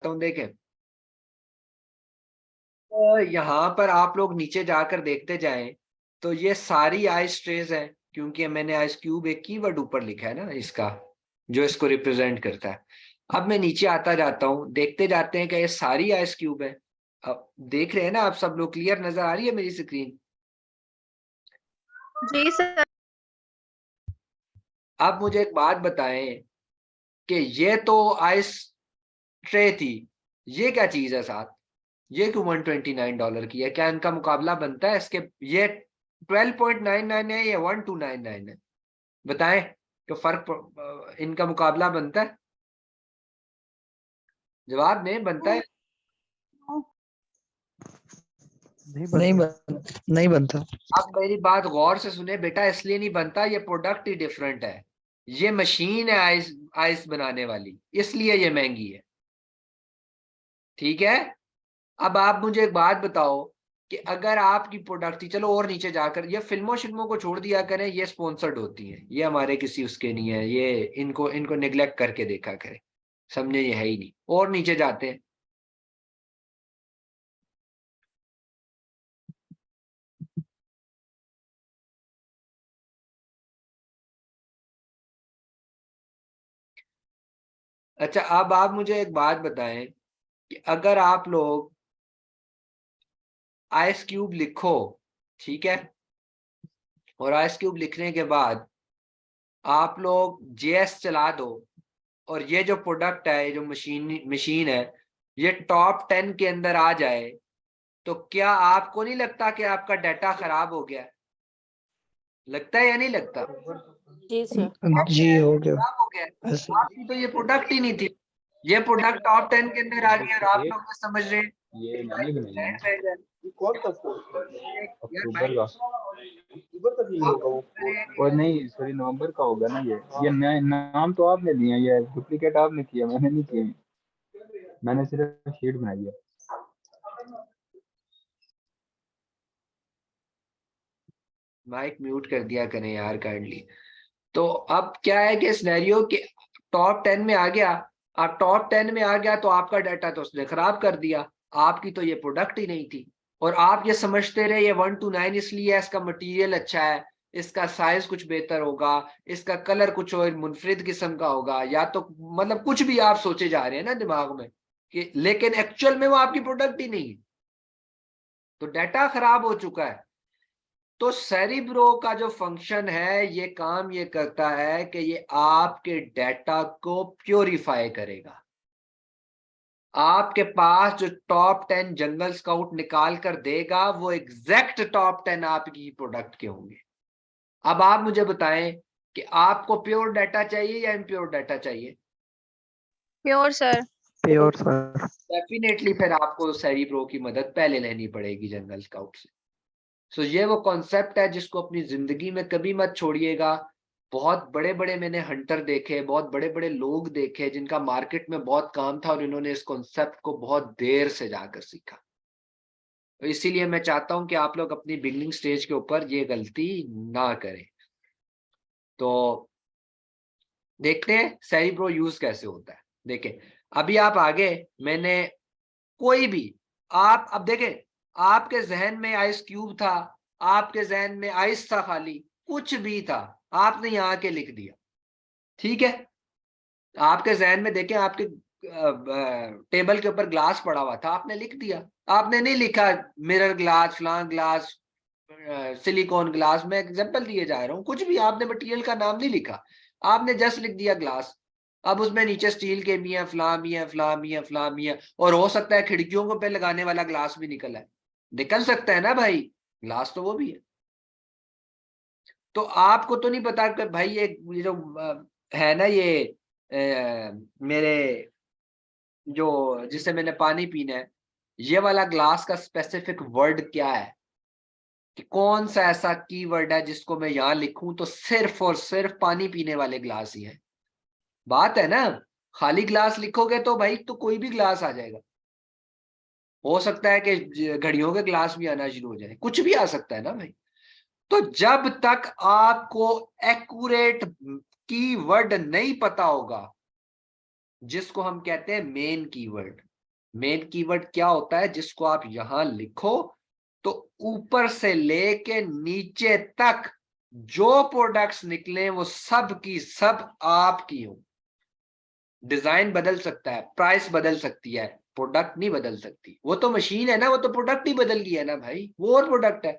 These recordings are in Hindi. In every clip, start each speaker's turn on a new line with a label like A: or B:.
A: सकता हूँ, देखें। तो यहाँ पर आप लोग नीचे जाकर देखते जाएं तो ये सारी आइस ट्रेज है, क्योंकि मैंने आइस क्यूब एक कीवर्ड ऊपर लिखा है ना इसका, जो इसको रिप्रेजेंट करता है। अब मैं नीचे आता जाता हूँ, देखते जाते हैं कि ये सारी आइस क्यूब है। अब देख रहे हैं ना आप सब लोग, क्लियर नजर आ रही है मेरी स्क्रीन?
B: जी सर।
A: अब मुझे एक बात बताएं कि ये तो आइस ट्रे थी, ये क्या चीज है साथ? ये क्यों $129 की है? क्या इनका मुकाबला बनता है इसके? ये 12.99 है, ये 1299 है। बताएं कि फर्क इनका मुकाबला बनता है? जवाब नहीं बनता है।
C: नहीं बनता।
A: अब मेरी बात गौर से सुने बेटा, इसलिए नहीं बनता, ये प्रोडक्ट ही डिफरेंट है। ये मशीन है आइस आइस बनाने वाली, इसलिए ये महंगी है। ठीक है। अब आप मुझे एक बात बताओ कि अगर आपकी प्रोडक्ट थी, चलो और नीचे जाकर, ये फिल्मों शिल्मों को छोड़ दिया करें, ये स्पॉन्सर्ड होती हैं, ये हमारे किसी उसके नहीं है, ये इनको इनको निग्लेक्ट करके देखा करें, समझे, ये है ही नहीं। और नीचे जाते हैं। अच्छा, अब आप मुझे एक बात बताएं कि अगर आप लोग आइस क्यूब लिखो, ठीक है, और आइस क्यूब लिखने के बाद आप लोग जेएस चला दो, और ये जो प्रोडक्ट है, ये जो मशीन है, ये टॉप 10 के अंदर आ जाए, तो क्या आपको नहीं लगता कि आपका डाटा खराब हो गया? लगता है या नहीं लगता?
B: जी सर।
C: जी हो गया।
A: खराब हो गया। आपकी तो ये प्रोडक्ट ही नहीं थी, ये प्रोडक्ट टॉप 10 के अंदर आ गया, और आप लोग तो समझ रहे हैं
D: ये
A: कि भाई
D: मैंने बनाई है।
A: ब्रांड है।
D: कौन सा
A: यार
D: अक्टूबर
A: भाई,
D: का, अक्टूबर का भी होगा वो, और नहीं सॉरी नवंबर का होगा ना। ये नाम तो आपने दिया, ये डुप्लीकेट आपने किया, मैंने नहीं किया, मैंने सिर्फ शीट बनाई है।
A: माइक म्यूट कर दिया करें यार काइंडली। तो अब क्या है कि सिनेरियो कि टॉप 10 में आ गया। आप टॉप 10 में आ गया तो आपका डाटा तो उसने खराब कर दिया, आपकी तो ये प्रोडक्ट ही नहीं थी। और आप ये समझते रहे ये 129 इसलिए है, इसका मटेरियल अच्छा है, इसका साइज कुछ बेहतर होगा, इसका कलर कुछ और मुनफरिद किस्म का होगा, या तो मतलब कुछ भी आप सोचे जा रहे हैं ना दिमाग में कि, लेकिन एक्चुअल में वो आपकी प्रोडक्ट ही नहीं है, तो डाटा खराब हो चुका है। तो सेरिब्रो का जो फंक्शन है, ये काम ये करता है कि ये आपके डाटा को प्योरीफाई करेगा। आपके पास जो टॉप 10 जंगल स्काउट निकाल कर देगा, वो एग्जैक्ट टॉप 10 आपकी प्रोडक्ट के होंगे। अब आप मुझे बताएं कि आपको प्योर डाटा चाहिए या इम्प्योर डाटा चाहिए?
B: Pure sir.
C: Pure sir.
A: Definitely फिर आपको सेरिब्रो की मदद पहले लेनी पड़ेगी जंगल स्काउट से। सो ये वो कॉन्सेप्ट है जिसको अपनी जिंदगी में कभी मत छोड़िएगा। बहुत बड़े बड़े मैंने हंटर देखे, बहुत बड़े बड़े लोग देखे जिनका मार्केट में बहुत काम था, और इन्होंने इस कॉन्सेप्ट को बहुत देर से जाकर सीखा। तो इसीलिए मैं चाहता हूं कि आप लोग अपनी बिगनिंग स्टेज के ऊपर ये गलती ना करें। तो देखते हैं सेरिब्रो यूज कैसे होता है। देखें, अभी आप आगे, मैंने कोई भी, आप अब देखें, आपके जहन में आइस क्यूब था, आपके जहन में आइस था, खाली कुछ भी था, आपने यहाँ के लिख दिया, ठीक है। आपके जहन में देखें, आपके टेबल के ऊपर ग्लास पड़ा हुआ था, आपने लिख दिया। आपने नहीं लिखा mirror glass, plain glass, silicon glass, मैं एग्जांपल दिए जा रहा हूँ, कुछ भी आपने मटेरियल का नाम नहीं लिखा, आपने जस्ट लिख दिया ग्लास। अब उसमें नीचे स्टील के भी हैं, फ्लाम भी है, फ्लाम भी है, फ्लाम भी है, और हो सकता है खिड़कियों को पे लगाने वाला ग्लास भी निकल है, निकल सकता है ना भाई, ग्लास तो वो भी है। तो आपको तो नहीं पता कि भाई ये जो है ना, ये मेरे जो जिससे मैंने पानी पीना है, ये वाला ग्लास का स्पेसिफिक वर्ड क्या है, कि कौन सा ऐसा कीवर्ड है जिसको मैं यहां लिखूं तो सिर्फ और सिर्फ पानी पीने वाले ग्लास ही है। बात है ना, खाली ग्लास लिखोगे तो भाई तो कोई भी ग्लास आ जाएगा, हो सकता है कि घड़ियों के ग्लास भी आना शुरू हो जाए, कुछ भी आ सकता है ना भाई। तो जब तक आपको एक्यूरेट कीवर्ड नहीं पता होगा, जिसको हम कहते हैं मेन कीवर्ड, मेन कीवर्ड क्या होता है? जिसको आप यहां लिखो तो ऊपर से लेके नीचे तक जो प्रोडक्ट्स निकले वो सब की सब आपकी हो। डिजाइन बदल सकता है, प्राइस बदल सकती है, प्रोडक्ट नहीं बदल सकती। वो तो मशीन है ना, वो तो प्रोडक्ट ही बदल गया है ना भाई, वो और प्रोडक्ट है।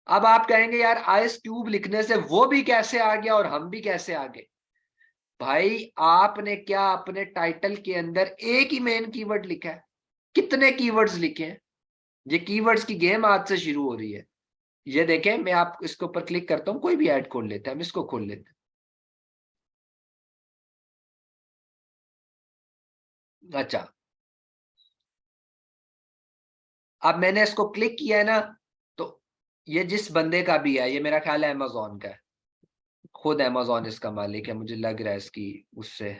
A: अब आप कहेंगे यार आइस क्यूब लिखने से वो भी कैसे आ गया और हम भी कैसे आ गए? भाई आपने क्या अपने टाइटल के अंदर एक ही मेन कीवर्ड लिखा है? कितने कीवर्ड्स लिखे हैं? ये कीवर्ड्स की गेम आज से शुरू हो रही है। ये देखें, मैं आप इसके ऊपर क्लिक करता हूं, कोई भी ऐड खोल लेते हैं, हम इसको खोल लेते हैं। अच्छा, अब मैंने इसको क्लिक किया है ना, तो ये जिस बंदे का भी है, ये मेरा ख्याल है अमेजोन का है, खुद अमेजोन इसका मालिक है, मुझे लग रहा है इसकी उससे।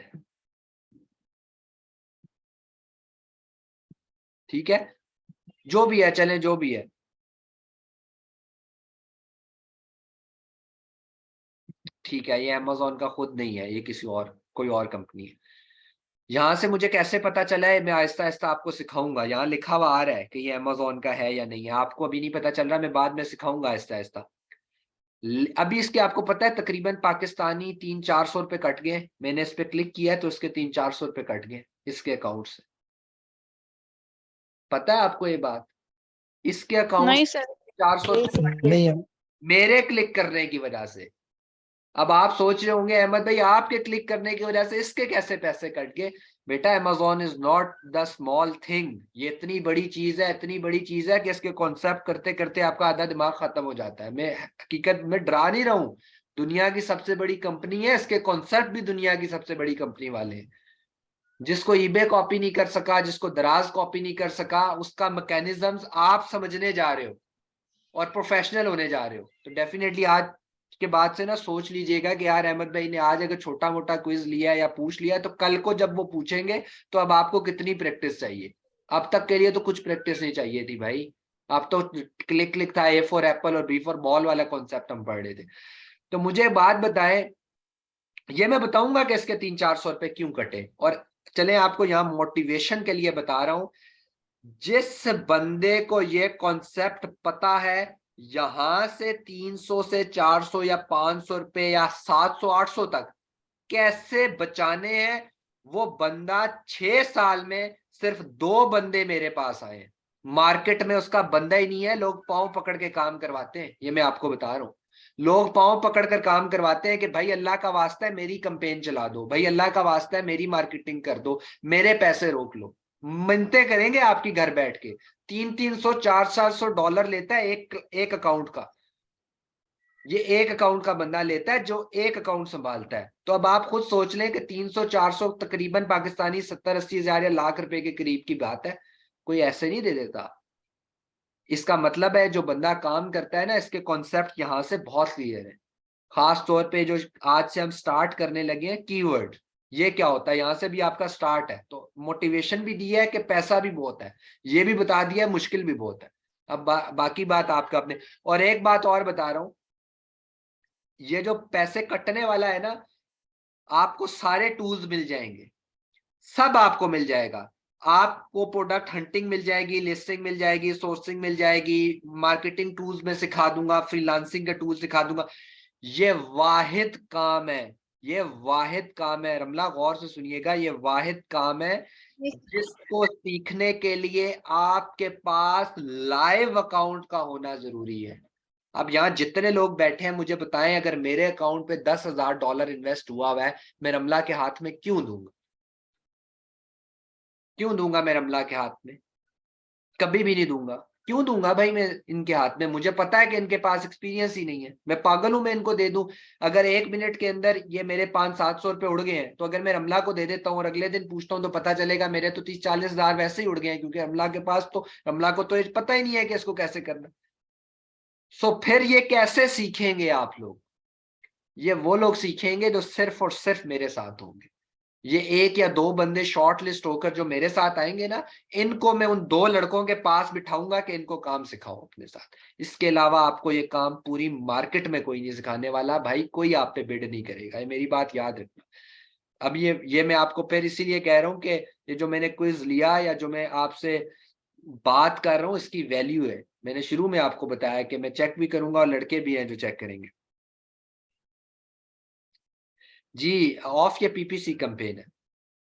A: ठीक है, जो भी है, चले जो भी है। ठीक है, ये अमेजोन का खुद नहीं है, ये किसी और कोई और कंपनी है। यहां से मुझे कैसे पता चला है? मैं आहिस्ता आहिस्ता आपको सिखाऊंगा। यहाँ लिखा हुआ आ रहा है कि ये अमेजोन का है या नहीं है, आपको अभी नहीं पता चल रहा, मैं बाद में सिखाऊंगा आहिस्ता आहिस्ता। अभी इसके आपको पता है तकरीबन पाकिस्तानी 300-400 रुपए कट गए। मैंने इस पे क्लिक किया है तो इसके 300-400 रुपए कट गए इसके अकाउंट से। पता है आपको ये बात? इसके अकाउंट
B: नहीं
A: से
B: सर।
A: 400 रुपए कट गए
C: नहीं
A: मेरे क्लिक करने की वजह से। अब आप सोच रहे होंगे अहमद भाई आपके क्लिक करने की वजह से इसके कैसे पैसे कट गए? बेटा, Amazon is not the small thing. ये इतनी बड़ी चीज है, इतनी बड़ी चीज है कि इसके कॉन्सेप्ट करते करते आपका आधा दिमाग खत्म हो जाता है। मैं हकीकत में डरा नहीं रहा हूं। दुनिया की सबसे बड़ी कंपनी है, इसके कॉन्सेप्ट भी दुनिया की सबसे बड़ी कंपनी वाले हैं। जिसको ईबे कॉपी नहीं कर सका, जिसको दराज कॉपी नहीं कर सका, उसका मैकेनिज्म्स आप समझने जा रहे हो और प्रोफेशनल होने जा रहे हो। तो डेफिनेटली आज के बाद से ना सोच लीजिएगा कि यार अहमद भाई ने आज अगर छोटा मोटा क्विज लिया या पूछ लिया, तो कल को जब वो पूछेंगे तो अब आपको कितनी प्रैक्टिस चाहिए? अब तक के लिए तो कुछ प्रैक्टिस नहीं चाहिए थी भाई। अब तो क्लिक क्लिक था, ए फॉर एप्पल और बी फॉर बॉल वाला कॉन्सेप्ट हम पढ़ रहे थे। तो मुझे एक बात बताएं, ये मैं बताऊंगा कि इसके 300-400 रुपए क्यों कटे, और चले आपको यहाँ मोटिवेशन के लिए बता रहा हूं। जिस बंदे को ये कॉन्सेप्ट पता है, यहां से 300 से 400 या 500 रुपए या 700-800 तक कैसे बचाने हैं, वो बंदा 6 साल में सिर्फ 2 बंदे मेरे पास आए। मार्केट में उसका बंदा ही नहीं है, लोग पांव पकड़ के काम करवाते हैं। ये मैं आपको बता रहा हूं, लोग पांव पकड़ कर काम करवाते हैं कि भाई अल्लाह का वास्ता है मेरी कंपेन चला दो, भाई अल्लाह का वास्ता है मेरी मार्केटिंग कर दो, मेरे पैसे रोक लो। मिन्नतें करेंगे आपकी घर बैठ के। 300-300 400-400 डॉलर लेता है एक एक अकाउंट का। ये एक अकाउंट का बंदा लेता है जो एक अकाउंट संभालता है। तो अब आप खुद सोच लें कि 300-400 तकरीबन पाकिस्तानी 70-80 हजार या लाख रुपए के करीब की बात है। कोई ऐसे नहीं दे देता। इसका मतलब है जो बंदा काम करता है ना, इसके कॉन्सेप्ट यहां से बहुत क्लियर है। खास तौर पे जो आज से हम स्टार्ट करने लगे हैं कीवर्ड, ये क्या होता है, यहां से भी आपका स्टार्ट है। तो मोटिवेशन भी दिया है कि पैसा भी बहुत है, ये भी बता दिया है मुश्किल भी बहुत है। अब बाकी बात आपका अपने। और एक बात और बता रहा हूं, ये जो पैसे कटने वाला है ना, आपको सारे टूल्स मिल जाएंगे, सब आपको मिल जाएगा। आपको प्रोडक्ट हंटिंग मिल जाएगी, लिस्टिंग मिल जाएगी, सोर्सिंग मिल जाएगी, मार्केटिंग टूल्स में सिखा दूंगा, फ्रीलांसिंग के टूल सिखा दूंगा। ये वाहिद काम है, ये वाहिद काम है। रमला गौर से सुनिएगा, ये वाहिद काम है जिसको सीखने के लिए आपके पास लाइव अकाउंट का होना जरूरी है। अब यहाँ जितने लोग बैठे हैं मुझे बताएं, अगर मेरे अकाउंट पे $10,000 इन्वेस्ट हुआ है, मैं रमला के हाथ में क्यों दूंगा? क्यों दूंगा मैं रमला के हाथ में? कभी भी नहीं दूंगा। क्यों दूंगा भाई मैं इनके हाथ में? मुझे पता है कि इनके पास एक्सपीरियंस ही नहीं है। मैं पागल हूं मैं इनको दे दूं? अगर 1 मिनट के अंदर ये मेरे 500-700 रुपए उड़ गए हैं, तो अगर मैं रमला को दे देता हूँ और अगले दिन पूछता हूँ तो पता चलेगा मेरे तो 30-40 हजार वैसे ही उड़ गए हैं, क्योंकि रमला के पास तो, रमला को तो पता ही नहीं है कि इसको कैसे करना। सो फिर ये कैसे सीखेंगे आप लोग? ये वो लोग सीखेंगे जो सिर्फ और सिर्फ मेरे साथ होंगे। ये 1 या 2 बंदे शॉर्ट लिस्ट होकर जो मेरे साथ आएंगे ना, इनको मैं उन 2 लड़कों के पास बिठाऊंगा कि इनको काम सिखाओ अपने साथ। इसके अलावा आपको ये काम पूरी मार्केट में कोई नहीं सिखाने वाला भाई, कोई आप पे बिड नहीं करेगा, ये मेरी बात याद रखना। अब ये मैं आपको फिर इसीलिए कह रहा हूं कि ये जो मैंने क्विज लिया या जो मैं आपसे बात कर रहा हूं इसकी वैल्यू है। मैंने शुरू में आपको बताया कि मैं चेक भी करूंगा और लड़के भी हैं जो चेक करेंगे। जी, ऑफ ये पीपीसी कैंपेन है,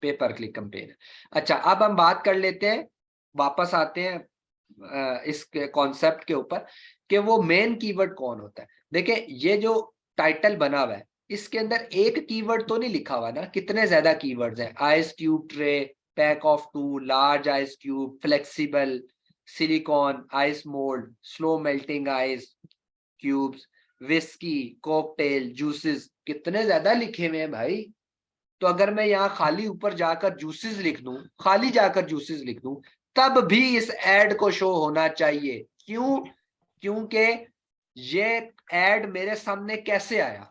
A: पे पर क्लिक कैंपेन है। अच्छा, अब हम बात कर लेते हैं, वापस आते हैं इस कॉन्सेप्ट के ऊपर कि वो मेन कीवर्ड कौन होता है। देखिए, ये जो टाइटल बना हुआ है इसके अंदर एक कीवर्ड तो नहीं लिखा हुआ ना, कितने ज्यादा कीवर्ड्स हैं। Ice cube tray, pack of 2, large ice cube, flexible, silicon, ice mould, slow melting ice cubes, whisky, cocktail, juices, कितने ज्यादा लिखे हुए हैं भाई। तो अगर मैं यहाँ खाली ऊपर जाकर जूसेस लिख दूं, खाली जाकर जूसेस लिख दूं, तब भी इस एड को शो होना चाहिए। क्यों? क्योंकि ये एड मेरे सामने कैसे आया?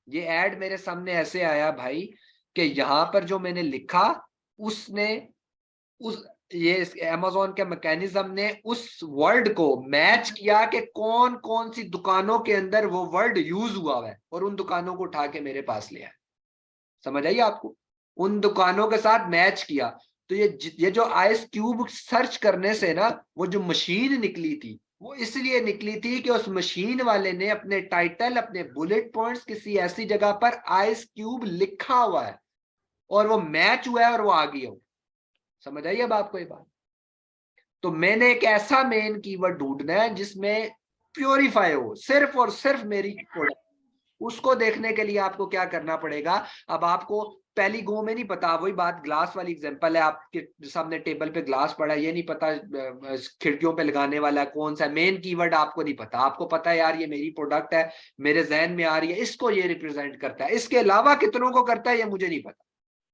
A: ये एड मेरे सामने ऐसे आया भाई कि यहाँ पर जो मैंने लिखा उसने उस ये अमेज़न के मैकेनिज्म ने उस वर्ड को मैच किया कि कौन कौन सी दुकानों के अंदर वो वर्ड यूज हुआ है और उन दुकानों को उठा के मेरे पास ले आया। समझ आई आपको? उन दुकानों के साथ मैच किया। तो ये जो आइस क्यूब सर्च करने से ना, वो जो मशीन निकली थी वो इसलिए निकली थी कि उस मशीन वाले ने अपने टाइटल, अपने बुलेट पॉइंट्स किसी ऐसी जगह पर आइस क्यूब लिखा हुआ है और वो मैच हुआ है और वो आ गया हो। समझ आई अब आपको ये बात? तो मैंने एक ऐसा मेन कीवर्ड ढूंढना है जिसमें प्योरीफाई हो, सिर्फ और सिर्फ मेरी प्रोडक्ट। उसको देखने के लिए आपको क्या करना पड़ेगा? अब आपको पहली गो में नहीं पता, वही बात ग्लास वाली एग्जांपल है, आपके सामने टेबल पे ग्लास पड़ा है, ये नहीं पता खिड़कियों पे लगाने वाला कौन सा मेन कीवर्ड, आपको नहीं पता। आपको पता है यार ये मेरी प्रोडक्ट है, मेरे जहन में आ रही है, इसको ये रिप्रेजेंट करता है। इसके अलावा कितनों को करता है ये मुझे नहीं पता,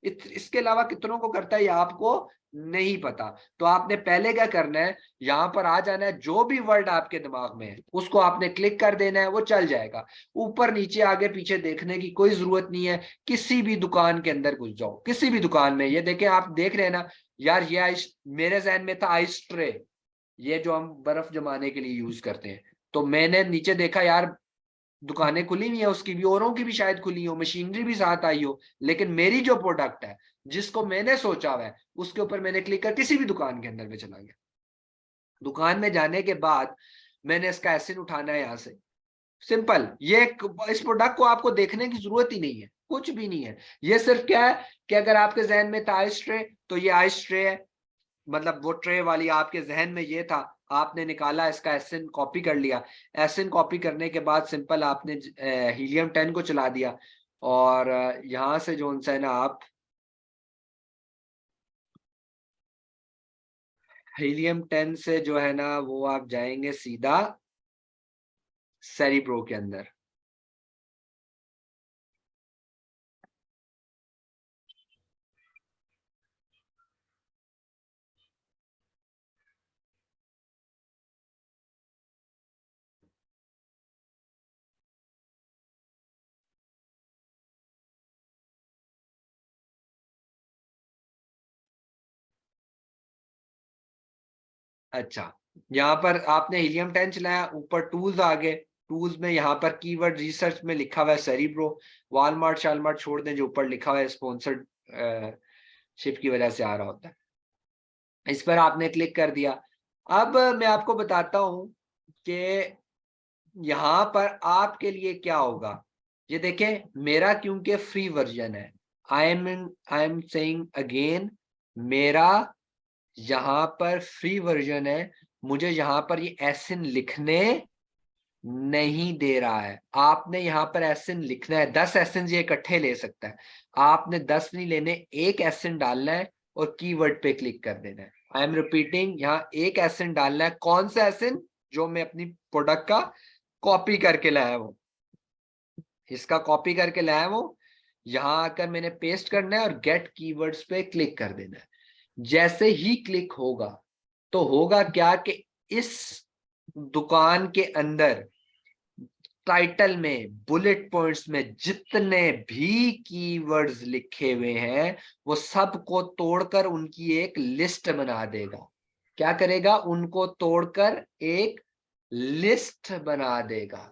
A: इसके अलावा कितनों को करता है ये आपको नहीं पता। तो आपने पहले क्या करना है, यहां पर आ जाना है, जो भी वर्ड आपके दिमाग में है उसको आपने क्लिक कर देना है, वो चल जाएगा। ऊपर नीचे आगे पीछे देखने की कोई जरूरत नहीं है। किसी भी दुकान के अंदर घुस जाओ, किसी भी दुकान में, ये देखें, आप देख रहे हैं ना यार, ये आइस, मेरे जहन में था आइस ट्रे, ये जो हम बर्फ जमाने के लिए यूज करते हैं। तो मैंने नीचे देखा यार दुकानें खुली हुई है, उसकी भी, औरों की भी शायद खुली हो, मशीनरी भी साथ आई हो, लेकिन मेरी जो प्रोडक्ट है जिसको मैंने सोचा हुआ है उसके ऊपर मैंने क्लिक कर किसी भी दुकान के अंदर में चला गया। दुकान में जाने के बाद मैंने इसका एसिड उठाना है यहाँ से, सिंपल। ये इस प्रोडक्ट को आपको देखने की जरूरत ही नहीं है, कुछ भी नहीं है। ये सिर्फ क्या है कि अगर आपके जहन में था आइस ट्रे, तो ये आइस ट्रे है, मतलब वो ट्रे वाली आपके जहन में ये था, आपने निकाला, इसका एसिन कॉपी कर लिया। एसिन कॉपी करने के बाद सिंपल आपने हीलियम 10 को चला दिया और यहां से जो है ना, आप हीलियम 10 से जो है ना वो आप जाएंगे सीधा सेरिब्रो के अंदर। अच्छा, यहाँ पर आपने हीलियम 10 चलाया, ऊपर टूल्स आ गए। टूल्स में यहाँ पर कीवर्ड रिसर्च में लिखा हुआ है सेरिब्रो। वॉलमार्ट शालमार्ट छोड़ दें, जो ऊपर लिखा हुआ है स्पॉन्सर्ड शिप की वजह से आ रहा होता है। इस पर आपने क्लिक कर दिया। अब मैं आपको बताता हूं कि यहाँ पर आपके लिए क्या होगा। ये देखें, मेरा क्योंकि फ्री वर्जन है, आई एम सेइंग अगेन, मेरा यहाँ पर फ्री वर्जन है, मुझे यहाँ पर ये एसिन लिखने नहीं दे रहा है। आपने यहाँ पर एसिन लिखना है, 10 एसिन ये इकट्ठे ले सकता है। आपने 10 नहीं लेने, एक एसिन डालना है और कीवर्ड पे क्लिक कर देना है। आई एम रिपीटिंग, यहाँ एक एसिन डालना है। कौन सा एसिन? जो मैं अपनी प्रोडक्ट का कॉपी करके लाया हूं, इसका कॉपी करके लाया हूं। यहाँ आकर मैंने पेस्ट करना है और गेट कीवर्ड्स पे क्लिक कर देना है। जैसे ही क्लिक होगा तो होगा क्या कि इस दुकान के अंदर टाइटल में, बुलेट पॉइंट्स में जितने भी कीवर्ड्स लिखे हुए हैं वो सबको तोड़कर उनकी एक लिस्ट बना देगा। क्या करेगा? उनको तोड़कर एक लिस्ट बना देगा।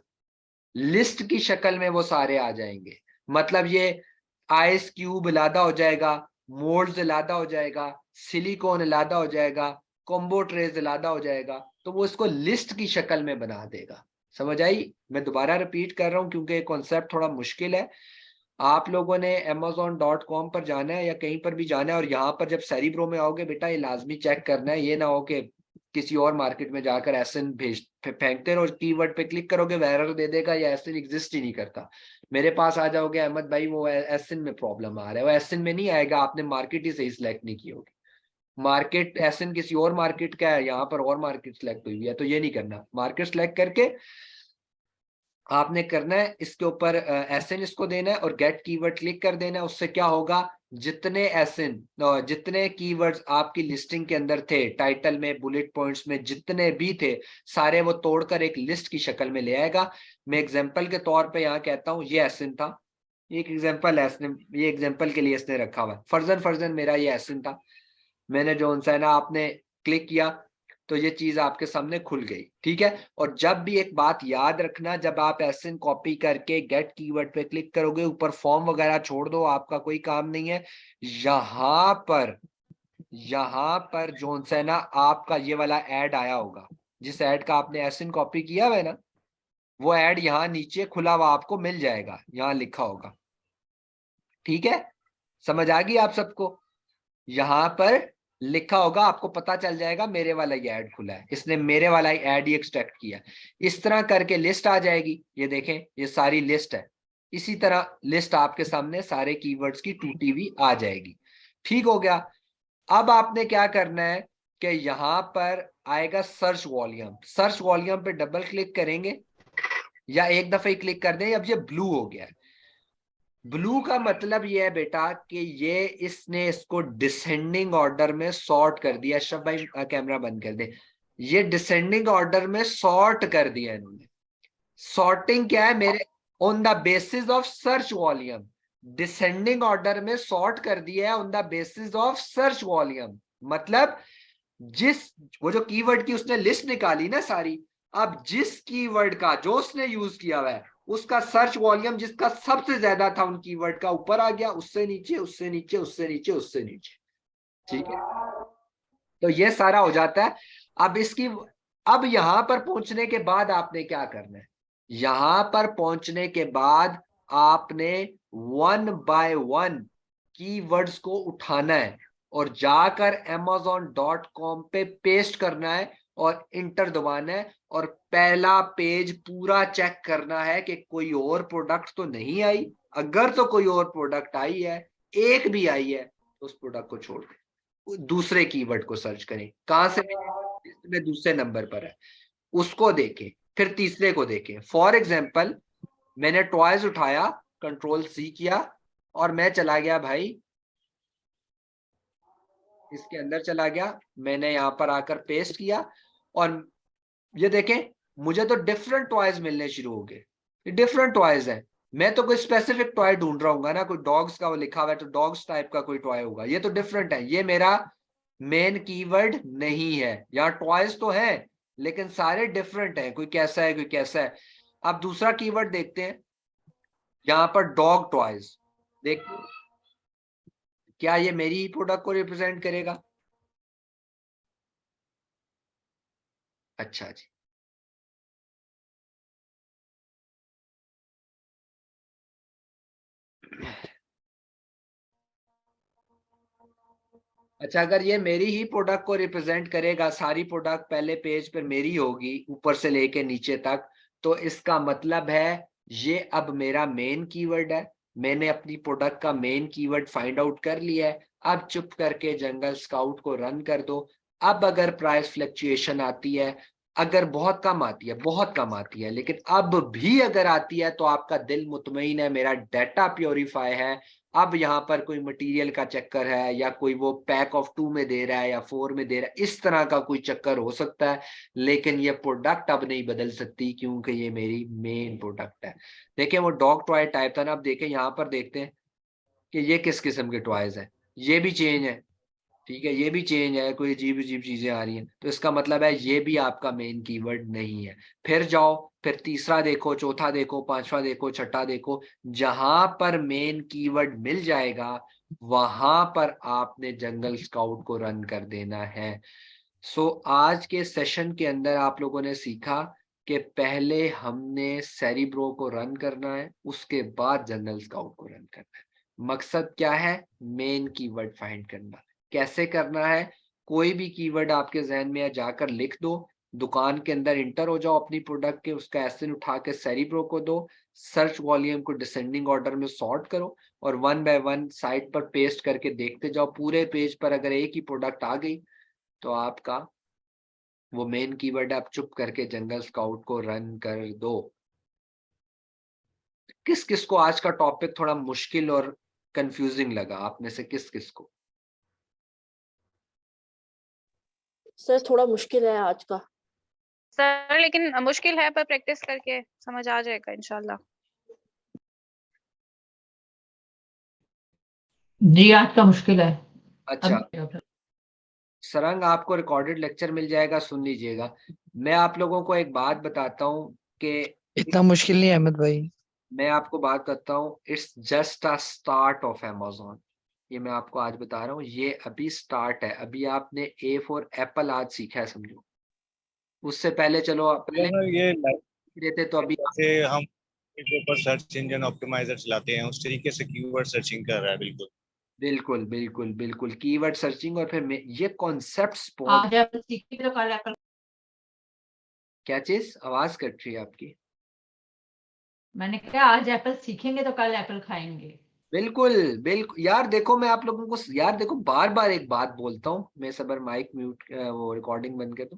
A: लिस्ट की शक्ल में वो सारे आ जाएंगे। मतलब ये आइस क्यूब लादा हो जाएगा, मोल्ड्स लादा हो जाएगा, सिलिकॉन लादा हो जाएगा, कॉम्बो ट्रेज लादा हो जाएगा, तो वो इसको लिस्ट की शक्ल में बना देगा। समझ आई? मैं दोबारा रिपीट कर रहा हूं क्योंकि कॉन्सेप्ट थोड़ा मुश्किल है। आप लोगों ने amazon.com पर जाना है या कहीं पर भी जाना है, और यहाँ पर जब सेरिब्रो में आओगे बेटा, ये लाजमी चेक करना है, ये ना हो कि किसी और मार्केट में जाकर एसन भेज फेंकते रहो, कीवर्ड पे क्लिक करोगे वो एरर दे देगा, या एसन एग्जिस्ट ही नहीं करता। मेरे पास आ जाओगे, अहमद भाई वो एसन में प्रॉब्लम आ रहा है, वो एसन में नहीं आएगा, आपने मार्केट ही सही सिलेक्ट नहीं की होगी। मार्केट एसन किसी और मार्केट का है, यहाँ पर और मार्केट सिलेक्ट हुई है, तो ये नहीं करना। मार्केट सिलेक्ट करके आपने करना है इसके ऊपर एसएन इसको देना है और गेट कीवर्ड क्लिक कर देना है। उससे क्या होगा, जितने एसएन जितने कीवर्ड्स आपकी लिस्टिंग के अंदर थे, टाइटल में, बुलेट पॉइंट्स में जितने भी थे, सारे वो तोड़कर एक लिस्ट की शक्ल में ले आएगा। मैं एग्जांपल के तौर पे यहाँ कहता हूँ ये एसएन था, एक एग्जांपल है, ये एग्जांपल के लिए इसने रखा हुआ है, फर्जन फर्जन मेरा ये एसएन था। मैंने जो उनसे ना आपने क्लिक किया तो ये चीज आपके सामने खुल गई, ठीक है। और जब भी एक बात याद रखना, जब आप एसएन कॉपी करके गेट कीवर्ड पे क्लिक करोगे, ऊपर फॉर्म वगैरह छोड़ दो, आपका कोई काम नहीं है। यहाँ पर जोन से ना आपका ये वाला ऐड आया होगा, जिस ऐड का आपने एसएन कॉपी किया हुआ है ना, वो ऐड यहाँ नीचे खुला हुआ आपको मिल जाएगा, यहाँ लिखा होगा, ठीक है। समझ आ गई आप सबको? यहाँ पर लिखा होगा, आपको पता चल जाएगा मेरे वाला ये ऐड खुला है, इसने मेरे वाला ऐड ही एक्सट्रैक्ट किया। इस तरह करके लिस्ट आ जाएगी, ये देखें ये सारी लिस्ट है। इसी तरह लिस्ट आपके सामने सारे कीवर्ड्स की टूटी हुई आ जाएगी। ठीक हो गया। अब आपने क्या करना है कि यहाँ पर आएगा सर्च वॉल्यूम, सर्च वॉल्यूम पे डबल क्लिक करेंगे या एक दफे ही क्लिक कर दें। अब ये ब्लू हो गया है। ब्लू का मतलब ये है बेटा कि ये इसने इसको डिसेंडिंग ऑर्डर में सॉर्ट कर दिया। अशरफ भाई कैमरा बंद कर दे। ये डिसेंडिंग ऑर्डर में सॉर्ट कर दिया इन्होंने। सॉर्टिंग क्या है मेरे, on the basis of search volume. Descending order में सॉर्ट कर दिया है on the basis of search volume. मतलब जिस वो जो कीवर्ड की उसने लिस्ट निकाली ना सारी, अब जिस कीवर्ड का जो उसने यूज किया हुआ है उसका सर्च वॉल्यूम जिसका सबसे ज्यादा था उन कीवर्ड का ऊपर आ गया, उससे नीचे, उससे नीचे, उससे नीचे, उससे नीचे। ठीक है, तो ये सारा हो जाता है। अब इसकी अब यहां पर पहुंचने के बाद आपने क्या करना है, यहां पर पहुंचने के बाद आपने 1 बाय 1 कीवर्ड्स को उठाना है और जाकर amazon.com पे पेस्ट करना है और इंटर दबाना है और पहला पेज पूरा चेक करना है कि कोई और प्रोडक्ट तो नहीं आई। अगर तो कोई और प्रोडक्ट आई है, एक भी आई है, तो उस प्रोडक्ट को छोड़ दें, दूसरे कीवर्ड को सर्च करें। कहां से में दूसरे नंबर पर है उसको देखें, फिर तीसरे को देखें। फॉर एग्जाम्पल मैंने टॉयज उठाया, कंट्रोल-C किया और मैं चला गया भाई इसके अंदर चला गया, मैंने यहां पर आकर पेस्ट किया और ये देखें मुझे तो डिफरेंट टॉयज मिलने शुरू हो गए। डिफरेंट टॉयज है, मैं तो कोई स्पेसिफिक टॉय ढूंढ रहा हूँ ना, कोई डॉग्स का वो लिखा हुआ है तो डॉग्स टाइप का कोई टॉय होगा, ये तो डिफरेंट है, ये मेरा मेन कीवर्ड नहीं है। यहाँ टॉयज तो है लेकिन सारे डिफरेंट हैं, कोई कैसा है कोई कैसा है। अब दूसरा कीवर्ड देखते हैं, यहाँ पर डॉग टॉयज, देखो क्या ये मेरी ही प्रोडक्ट को रिप्रेजेंट करेगा? अच्छा जी, अच्छा अगर ये मेरी ही प्रोडक्ट को रिप्रेजेंट करेगा, सारी प्रोडक्ट पहले पेज पर मेरी होगी ऊपर से लेके नीचे तक, तो इसका मतलब है ये अब मेरा मेन कीवर्ड है। मैंने अपनी प्रोडक्ट का मेन कीवर्ड फाइंड आउट कर लिया है। अब चुप करके जंगल स्काउट को रन कर दो। अब अगर प्राइस फ्लक्चुएशन आती है, अगर बहुत कम आती है, बहुत कम आती है, लेकिन अब भी अगर आती है तो आपका दिल मुतमईन है, मेरा डाटा प्योरीफाई है। अब यहाँ पर कोई मटेरियल का चक्कर है या कोई वो पैक ऑफ 2 में दे रहा है या 4 में दे रहा है, इस तरह का कोई चक्कर हो सकता है, लेकिन ये प्रोडक्ट अब नहीं बदल सकती क्योंकि ये मेरी मेन प्रोडक्ट है। देखें वो डॉग टॉय टाइप था ना, अब देखें यहाँ पर देखते हैं कि ये किस किस्म के टॉयज है, ये भी चेंज है। ठीक है, ये भी चेंज है, कोई अजीब अजीब चीजें आ रही हैं, तो इसका मतलब है ये भी आपका मेन कीवर्ड नहीं है। फिर जाओ, फिर तीसरा देखो, चौथा देखो, पांचवा देखो, छठा देखो, जहां पर मेन कीवर्ड मिल जाएगा वहां पर आपने जंगल स्काउट को रन कर देना है। सो आज के सेशन के अंदर आप लोगों ने सीखा कि पहले हमने सेरिब्रो को रन करना है, उसके बाद जंगल स्काउट को रन करना है। मकसद क्या है? मेन कीवर्ड फाइंड करना। कैसे करना है? कोई भी कीवर्ड आपके जहन में है जाकर लिख दो, दुकान के अंदर इंटर हो जाओ अपनी प्रोडक्ट के, उसका एसएन उठा के सेरिब्रो को दो, सर्च वॉल्यूम को डिसेंडिंग ऑर्डर में सॉर्ट करो और वन बाय वन साइट पर पेस्ट करके देखते जाओ। पूरे पेज पर अगर एक ही प्रोडक्ट आ गई तो आपका वो मेन कीवर्ड, आप चुप करके जंगल स्काउट को रन कर दो। किस किस को आज का टॉपिक थोड़ा मुश्किल और कंफ्यूजिंग लगा? आप में से किस किस को?
E: सर थोड़ा मुश्किल है आज का।
B: सर लेकिन मुश्किल है, पर प्रैक्टिस करके समझ आ जाएगा इंशाल्लाह।
F: जी आज का मुश्किल है।
A: अच्छा
F: अब
A: सरंग, आपको रिकॉर्डेड लेक्चर मिल जाएगा, सुन लीजिएगा। मैं आप लोगों को एक बात बताता हूँ कि
C: इतना मुश्किल नहीं है अहमद भाई।
A: मैं आपको बात करता हूँ, it's just a start of Amazon. ये मैं आपको आज बता रहा हूँ, ये अभी स्टार्ट है। अभी आपने ए फॉर एप्पल आज सीखा है, समझो। उससे पहले चलो पहले
G: ये
A: देते तो अभी
G: से हम के ऊपर सर्च इंजन ऑप्टिमाइजर चलाते हैं, उस तरीके से कीवर्ड सर्चिंग कर रहा है। बिल्कुल
A: बिल्कुल बिल्कुल बिल्कुल कीवर्ड सर्चिंग। और फिर ये कॉन्सेप्ट स्पॉट,
F: आज एप्पल सीखी तो कल एप्पल।
A: क्या चीज? आवाज कट रही है आपकी।
F: मैंने कहा आज एप्पल सीखेंगे तो कल एप्पल खाएंगे।
A: बिल्कुल बिल्कुल यार, देखो मैं आप लोगों को यार देखो बार बार एक बात बोलता हूँ मैं, सबर माइक म्यूट वो रिकॉर्डिंग बंद कर दूं।